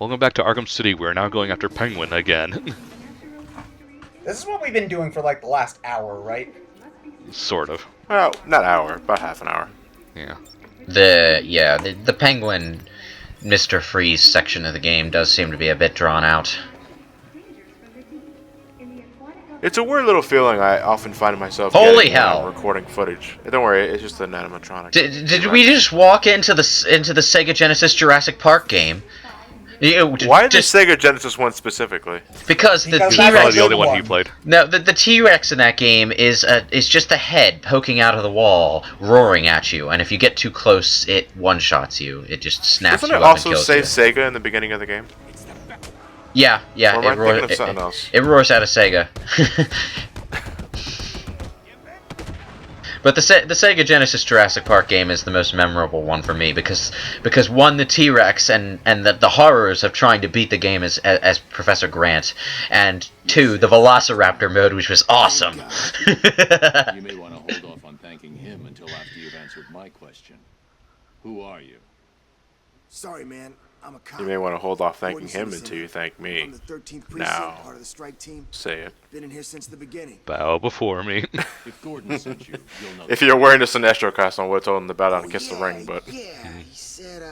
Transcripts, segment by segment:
Welcome back to Arkham City. We're now going after Penguin again. This is what we've been doing for like the last hour, right? Sort of. Well, not hour, about half an hour. Yeah. The Penguin Mr. Freeze section of the game does seem to be a bit drawn out. It's a weird little feeling I often find myself Holy getting when hell. I'm recording footage. Don't worry, it's just an animatronic. Did we just walk into the Sega Genesis Jurassic Park game? Why the Sega Genesis one specifically? Because the Because He's probably T-Rex. the only one you played. No, the T-Rex in that game is just a head poking out of the wall, roaring at you, and if you get too close, it one-shots you. It just snaps Doesn't you it up also and kills say you. Sega in the beginning of the game? Yeah, Or am I thinking of it, something else? it roars out of Sega. But the Sega Genesis Jurassic Park game is the most memorable one for me because one, the T-Rex and the horrors of trying to beat the game as Professor Grant, and two, the Velociraptor mode, which was awesome. You may want to hold off on thanking him until after you've answered my question. Who are you? Sorry, man. I'm a cop. You may want to hold off thanking Gordon him Simpson. until you thank me. I'm the 13th precinct, Now. part of the strike team. Say it. Been in here since the beginning. Bow before me. If Gordon sent you, you'll know. If you're wearing the Sinestro costume, I would have told him to bow down and kiss the yeah, ring, but... Yeah, he said,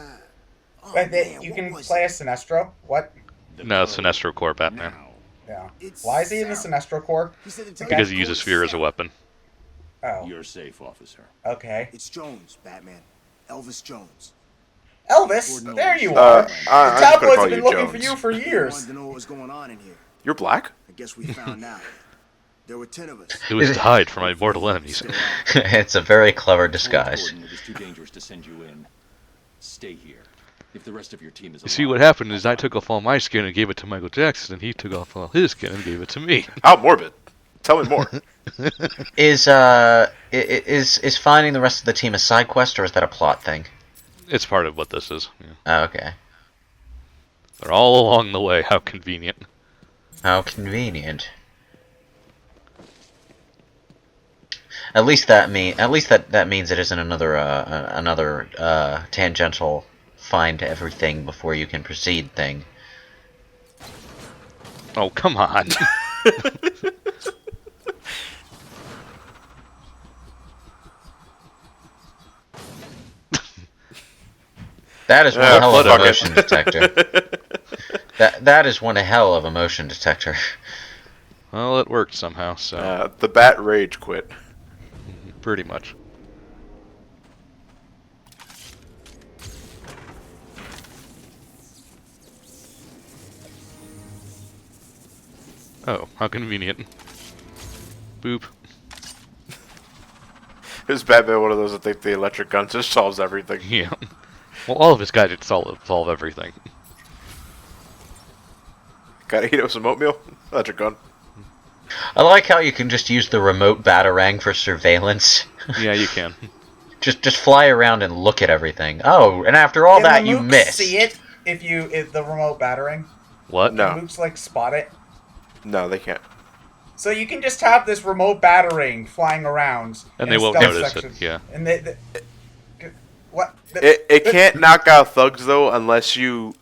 oh, But man, you what can was play it? as Sinestro? What? No, Sinestro Corps Batman. Now. Yeah. It's Why is he in the Sarah. Sinestro Corps? He said to tell Because you he to uses go fear to as a Sarah. weapon. Oh, You're safe, officer. okay. It's Jones, Batman. Elvis Jones. Elvis, there you Uh, are. I- The I'm just gonna tabloids call have been you looking for Jones. you for Wanted years. to know what was going on in here. You're black? I guess we found out. There were 10 of us. It was to hide from my mortal enemies. Still out. It's a very clever Told disguise. Gordon it was too dangerous to send you in. Stay here. If the rest of your team is You see, alive, what happened is I took off all my skin and gave it to Michael Jackson, and he took off all his skin and gave it to me. How morbid. Tell me more. Is finding the rest of the team a side quest, or is that a plot thing? It's part of what this is. Yeah. Oh, okay. They're all along the way. How convenient. How convenient. At least that means it isn't another tangential find everything before you can proceed thing. Oh, come on. That is one Ah, hell of a fuck it. motion detector. That is one hell of a motion detector. Well, it worked somehow, so The bat rage quit. pretty much. Oh, how convenient. Boop. Is Batman one of those that think the electric gun just solves everything? Yeah. Well, all of his gadgets solve everything. Gotta heat up some oatmeal? Electric gun. I like how you can just use the remote batarang for surveillance. Yeah, you can. just fly around and look at everything. Oh, and after all Can that, the you mooks missed. see it if the remote battering? What? No. The mooks like spot it. No, they can't. So you can just have this remote battering flying around. And in they a won't stealth notice section. it, yeah. And what? It can't knock out thugs, though, unless you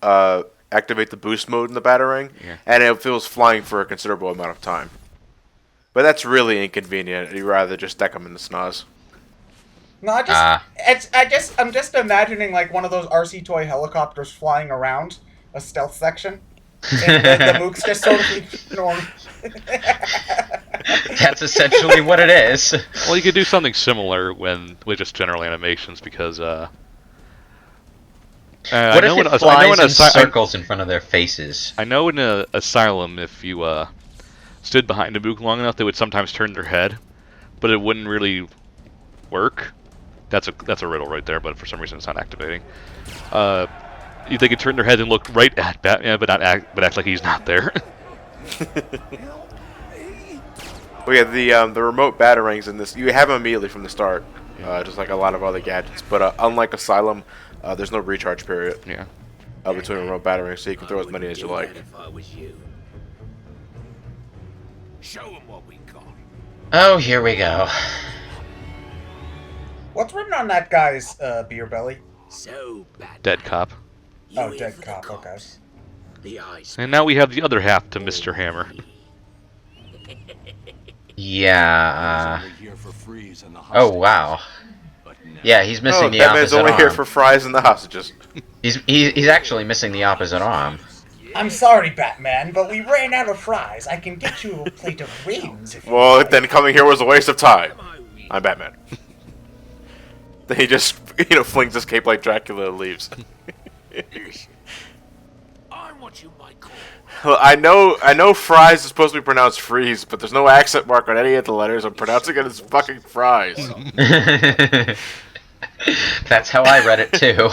activate the boost mode in the Batarang, Yeah. and it feels flying for a considerable amount of time. But that's really inconvenient. You'd rather just stack them in the snaz. No, I'm just imagining like one of those RC toy helicopters flying around a stealth section, and the mooks just sort of ignore. That's essentially what it is. Well, you could do something similar with just general animations because What if it flies in circles in front of their faces? I know in Asylum, if you stood behind a mook long enough, they would sometimes turn their head, but it wouldn't really work. That's a riddle right there, but for some reason it's not activating. They could turn their head and look right at Batman, but act like he's not there. Well, yeah, the remote Batarangs in this, you have them immediately from the start, just like a lot of other gadgets. But unlike Asylum, there's no recharge period Yeah. between remote Batarangs, so you can throw as many as you like. If I was you. Show 'em what we got. Oh, here we go. What's written on that guy's beer belly? So bad. Dead cop. You Oh, here dead for the cop. Okay. cops? The ice. And now we have the other half to Mr. Hammer. Yeah. Only here for Freeze and the Oh hostage. wow. But now, Yeah, he's missing No, the Batman's opposite only arm. here for fries and the hostages. He's actually missing the opposite arm. I'm sorry, Batman, but we ran out of fries. I can get you a plate of wings if you Well, like. then coming here was a waste of time. I'm Batman. Then he just, flings his cape like Dracula and leaves. Listen, I'm what you might call Well, I know fries is supposed to be pronounced freeze, but there's no accent mark on any of the letters. I'm pronouncing it as fucking fries. That's how I read it too.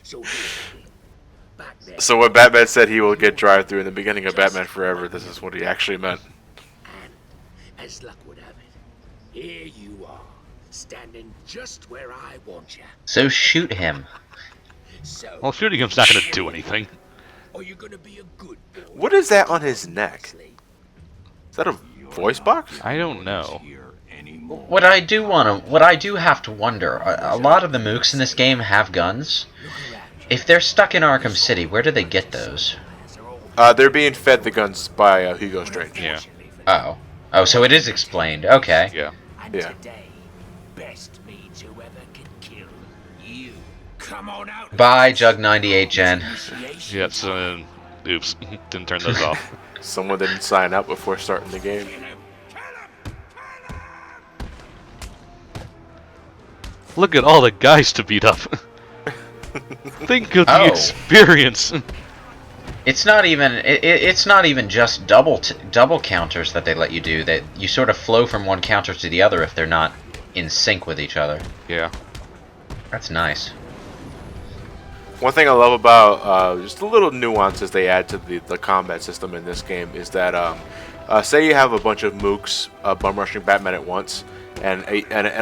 so. Here's the thing. Back there, So when Batman said he will get drive-through in the beginning of Batman Forever, this is what he actually meant. and as luck would have it, here you are, standing just where I want you. So shoot him. So, Well, shooting him's not going to do anything. are you gonna be a good boy? What is that on his neck? Is that a voice box? I don't know. here anymore. What I do have to wonder, a lot of the mooks in this game have guns. If they're stuck in Arkham City, where do they get those? They're being fed the guns by Hugo Strange. Yeah. Oh. Oh, so it is explained. Okay. Yeah. And Yeah. today, best means whoever can kill you. Come on out. Bye, Jug98 Gen. Yeah, so, oops. Didn't turn those off. Someone didn't sign up before starting the game. Look at all the guys to beat up. Think of the Oh. experience. It's not even it's not even just double counters that they let you do. That you sort of flow from one counter to the other if they're not in sync with each other. Yeah. That's nice. One thing I love about just the little nuances they add to the combat system in this game is that say you have a bunch of mooks bum rushing Batman at once, and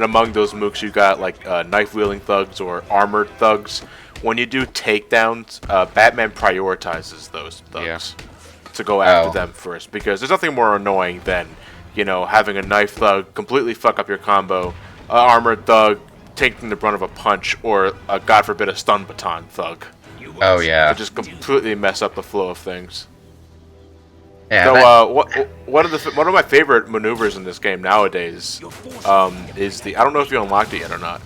among those mooks you got like knife wielding thugs or armored thugs. When you do takedowns, Batman prioritizes those thugs to go after them first, because there's nothing more annoying than having a knife thug completely fuck up your combo, a armored thug taking the brunt of a punch, or God forbid a stun baton thug. Oh yeah. To just completely mess up the flow of things. Yeah. So one of my favorite maneuvers in this game nowadays is I don't know if you unlocked it yet or not.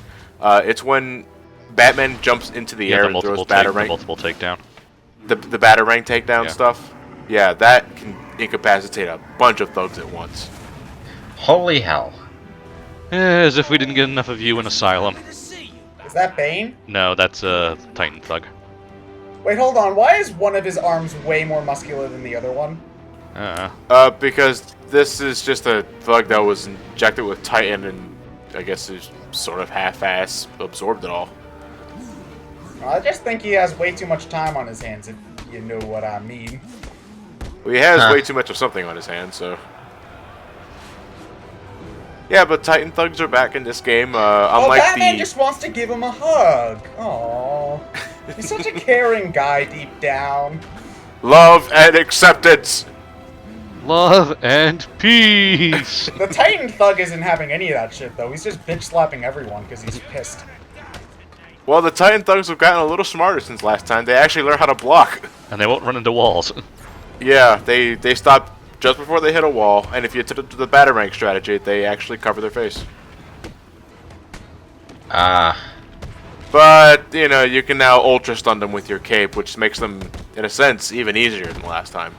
It's when Batman jumps into the air The and throws multiple takedown. the Batarang takedown Yeah. stuff. Yeah, that can incapacitate a bunch of thugs at once. Holy hell. As if we didn't get enough of you in Asylum. Is that Bane? No, that's a Titan Thug. Wait, hold on. Why is one of his arms way more muscular than the other one? Because this is just a thug that was injected with Titan and I guess is sort of half-ass absorbed it all. I just think he has way too much time on his hands, if you know what I mean. Well, he has way too much of something on his hands, so... Yeah, but Titan thugs are back in this game. Unlike Batman just wants to give him a hug. Aww. He's such a caring guy deep down. Love and acceptance! Love and peace! The Titan Thug isn't having any of that shit, though. He's just bitch-slapping everyone because he's pissed. Well, the Titan thugs have gotten a little smarter since last time. They actually learned how to block. And they won't run into walls. Yeah, they stop just before they hit a wall, and if you do the Batarang strategy, they actually cover their face. But, you can now ultra stun them with your cape, which makes them, in a sense, even easier than last time.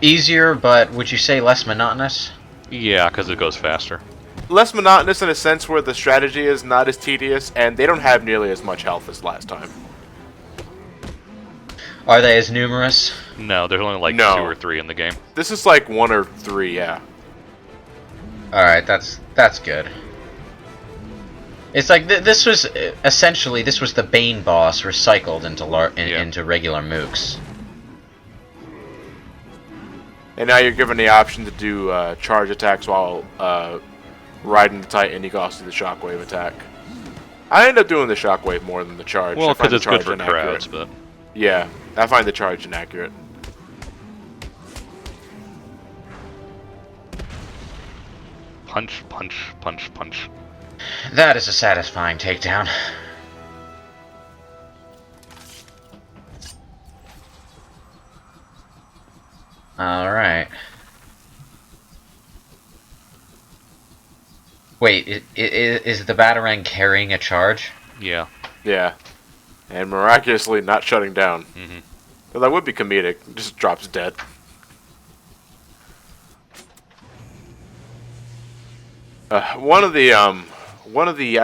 Easier, but would you say less monotonous? Yeah, because it goes faster. Less monotonous in a sense where the strategy is not as tedious, and they don't have nearly as much health as last time. Are they as numerous? No, there's only like No. 2 or 3 in the game. This is like 1 or 3, yeah. Alright, that's good. It's like this was essentially the Bane boss recycled into regular mooks. And now you're given the option to do charge attacks while riding the Titan. You can also do the shockwave attack. I end up doing the shockwave more than the charge. Well, I find because the it's good charge for inaccurate. crowds, but... Yeah, I find the charge inaccurate. Punch, punch, punch, punch. That is a satisfying takedown. Alright. Wait, is the Batarang carrying a charge? Yeah. Yeah. And miraculously not shutting down. Mm-hmm. Well, that would be comedic. Just drops dead. One of the I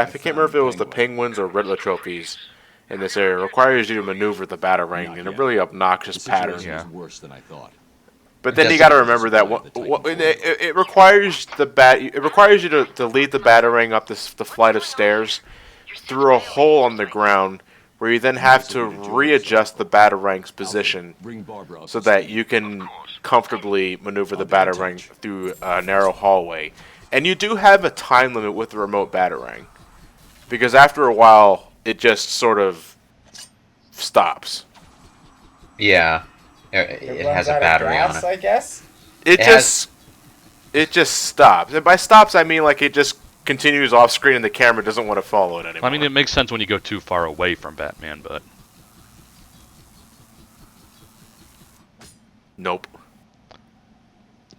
can't remember if it was the penguins or Riddler trophies in this area requires you to maneuver the Batarang in a really obnoxious pattern. Yeah. Worse than I thought. But then you got to remember that it requires it requires you to lead the Batarang up the flight of stairs through a hole on the ground, where you then have to readjust the Batarang's position so that you can comfortably maneuver the Batarang through a narrow hallway. And you do have a time limit with the remote Batarang, because after a while it just sort of stops. Yeah. It has a runs out of battery on gas, it. I guess. It just stops. And by stops I mean like it just continues off screen and the camera doesn't want to follow it anymore. I mean, it makes sense when you go too far away from Batman, but Nope.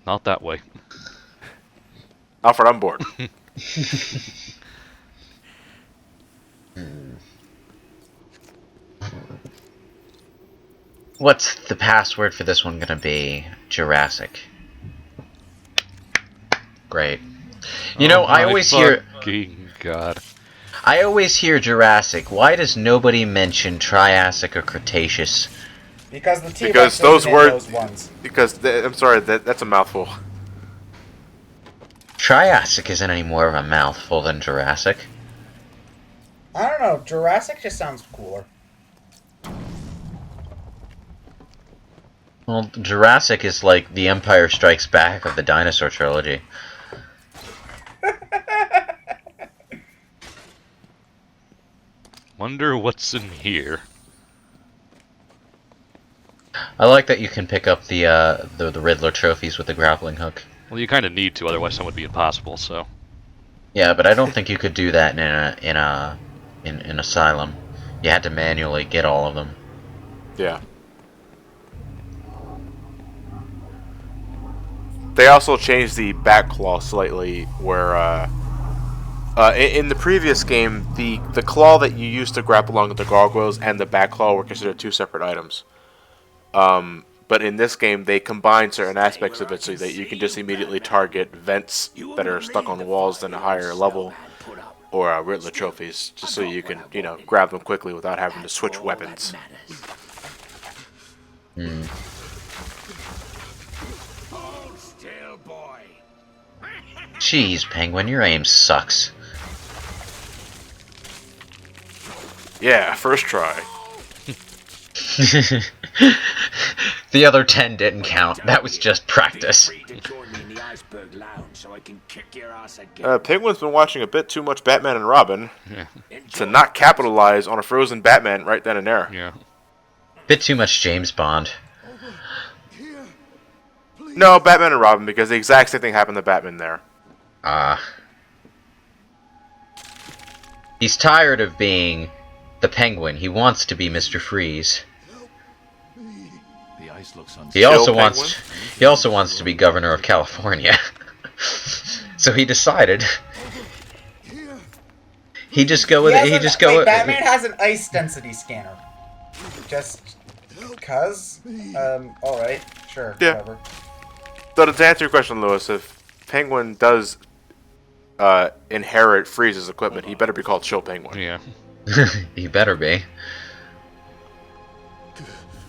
not that way. Alfred, I'm bored. What's the password for this one gonna be? Jurassic. Great. You know, I always hear... Fucking God. I always hear Jurassic. Why does nobody mention Triassic or Cretaceous? Because the T-Rex Because those isn't in words. those ones. Because I'm sorry, that's a mouthful. Triassic isn't any more of a mouthful than Jurassic. I don't know. Jurassic just sounds cooler. Well, Jurassic is like the Empire Strikes Back of the dinosaur trilogy. Wonder what's in here. I like that you can pick up the Riddler trophies with the grappling hook. Well, you kind of need to, otherwise some would be impossible. So. Yeah, but I don't think you could do that in Asylum. You had to manually get all of them. Yeah. They also changed the back claw slightly, where in the previous game, the claw that you used to grab along with the gargoyles and the back claw were considered two separate items. But in this game, they combine certain aspects of it so that you can just immediately target vents that are stuck on walls in a higher level, or Riddler trophies, just so you can, grab them quickly without having to switch weapons. Jeez, Penguin, your aim sucks. Yeah, first try. The other 10 didn't count. That was just practice. Penguin's been watching a bit too much Batman and Robin Yeah. to not capitalize on a frozen Batman right then and there. Yeah. Bit too much James Bond. No, Batman and Robin, because the exact same thing happened to Batman there. He's tired of being the Penguin. He wants to be Mr. Freeze. The ice looks He also wants to be governor of California. So he decided. Batman has an ice density scanner. Just cuz. All right, sure, Yeah. whatever. So to answer your question, Lewis, if Penguin does inherit Freeze's equipment, he better be called Chill Penguin. Yeah. He better be.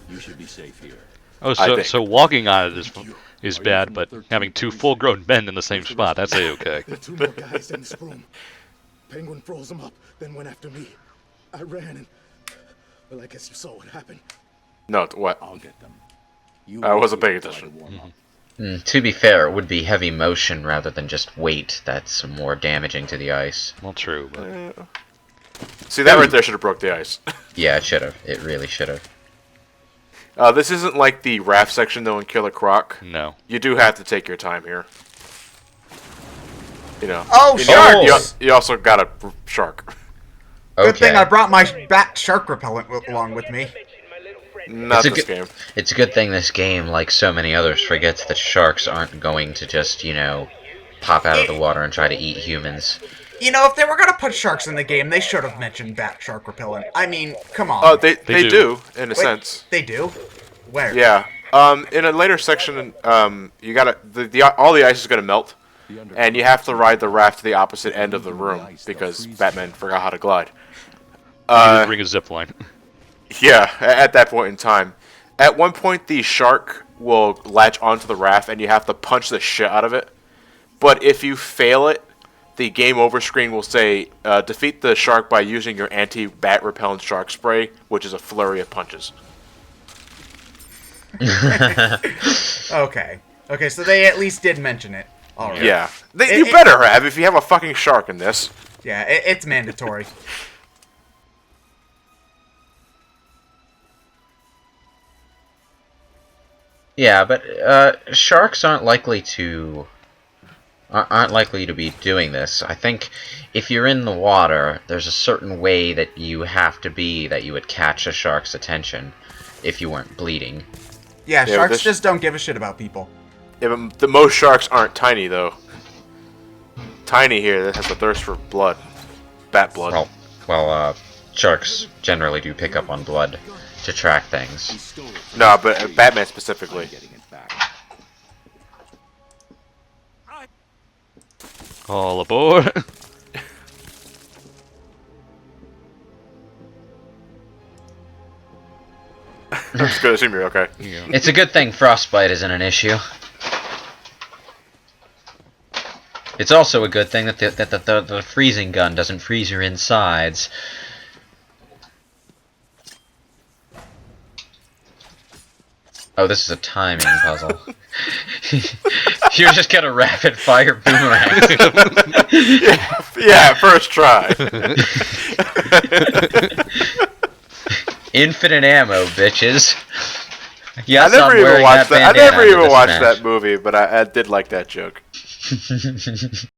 You should be safe here. Oh, so walking on it is bad, but having two full-grown men in the same spot, that's A-okay. The two more guys in this room. Penguin froze them up, then went after me. I ran and... Well, I guess you saw what happened. No, what? I'll get them. I wasn't paying attention. To be fair, it would be heavy motion rather than just weight that's more damaging to the ice. Well, true, but See, that right there should have broke the ice. Yeah, it should have. It really should have. This isn't like the raft section, though, in Killer Croc. no. You do have to take your time here. Oh, sharks! You also got a shark. Good thing Okay. I brought my bat shark repellent along with me. Not this game. It's a good thing this game, like so many others, forgets that sharks aren't going to just, pop out of the water and try to eat humans. If they were gonna put sharks in the game, they should have mentioned bat shark repellent. I mean, come on. Oh, they do in a sense. They do? Where? Yeah. In a later section, you gotta all the ice is gonna melt, and you have to ride the raft to the opposite end of the room because Batman forgot how to glide. You bring a zip line. Yeah, at that point in time. At one point, the shark will latch onto the raft, and you have to punch the shit out of it. But if you fail it, the game over screen will say, defeat the shark by using your anti-bat repellent shark spray, which is a flurry of punches. Okay, so they at least did mention it. All right. Yeah. You better have if you have a fucking shark in this. Yeah, it's mandatory. Yeah, but sharks aren't likely to be doing this. I think if you're in the water, there's a certain way that you have to be that you would catch a shark's attention if you weren't bleeding. Yeah, sharks just don't give a shit about people. Yeah, but the most sharks aren't tiny though. Tiny here that has a thirst for blood, bat blood. Well, sharks generally do pick up on blood to track things. No, but Batman specifically. All aboard. I'm just gonna assume you're okay. Yeah. It's a good thing frostbite isn't an issue. It's also a good thing that the freezing gun doesn't freeze your insides. Oh, this is a timing puzzle. You're just gonna rapid fire boomerang. Yeah, first try. Infinite ammo, bitches. Yes, I never even watched that. I bandana never even under watched this match. that movie, but I did like that joke.